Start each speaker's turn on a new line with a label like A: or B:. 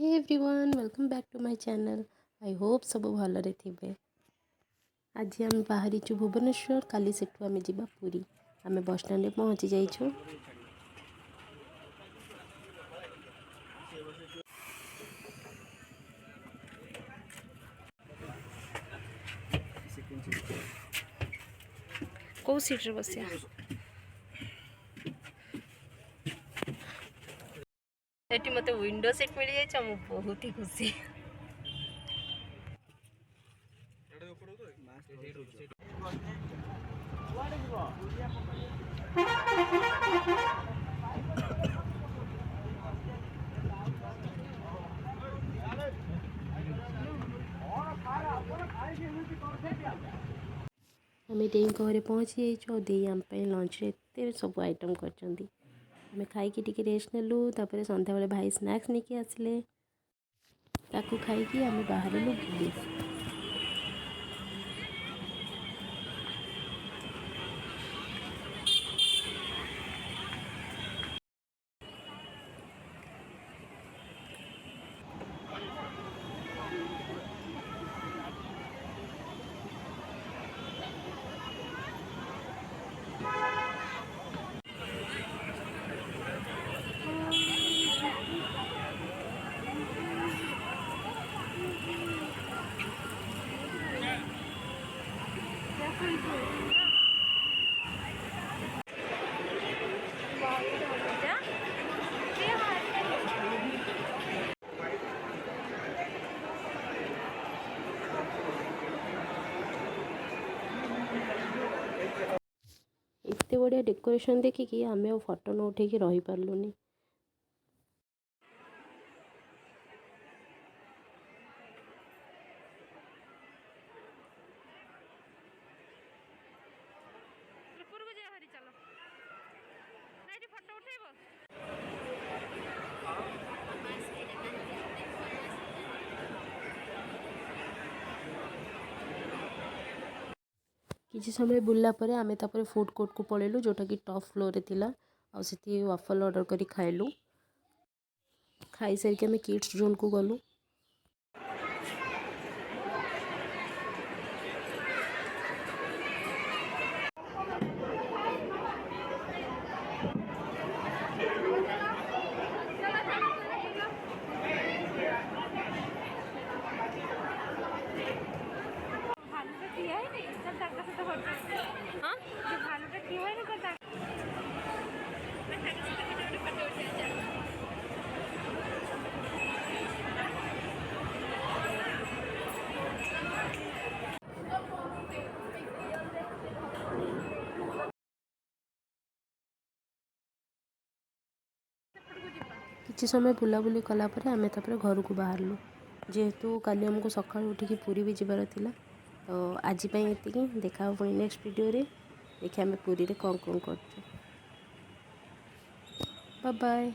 A: Hey everyone welcome back to my channel. I hope सब भलरे थे। आज आम बाहरीचु भुवनेश्वर, काली सेठू आम जा पुरी। आम बस स्टैंड में पहुँची जाइछु। कौ सीट रे बसिया एटी मते विंडो सीट मिल जाए, मु बहुत ही खुशी। आम दे घरे पहुँची जाइए। दे आम लंच रे एत सब आइटम कर खाई टी रेस्ट नेलु। संध्या बेले भाई स्नैक्स नहीं आसिले, ताकू खाई आम बाहर बुली। एते बढ़िया डेकोरेशन देखिकी आम फोटो न उठे रही पार्लुनी। किसी समय बुलला परे आमे तापरे फूड कोर्ट को पळेलु, जोटा कि टॉप फ्लोर रे थिला। आ सेठी वाफल ऑर्डर करी खाइलु। खाई सारी के आमे किड्स जोन को गलु। किसी समय बुलाबुली कलापर आम घर को बाहरलु। जेहेतु काली आमको सका उठिकी पुरी भी जीवार थिला, तो आज ये देखा पुणी नेक्स्ट वीडियो रे। देखिए आम पुरी रे कौन कौन कर। Bye bye.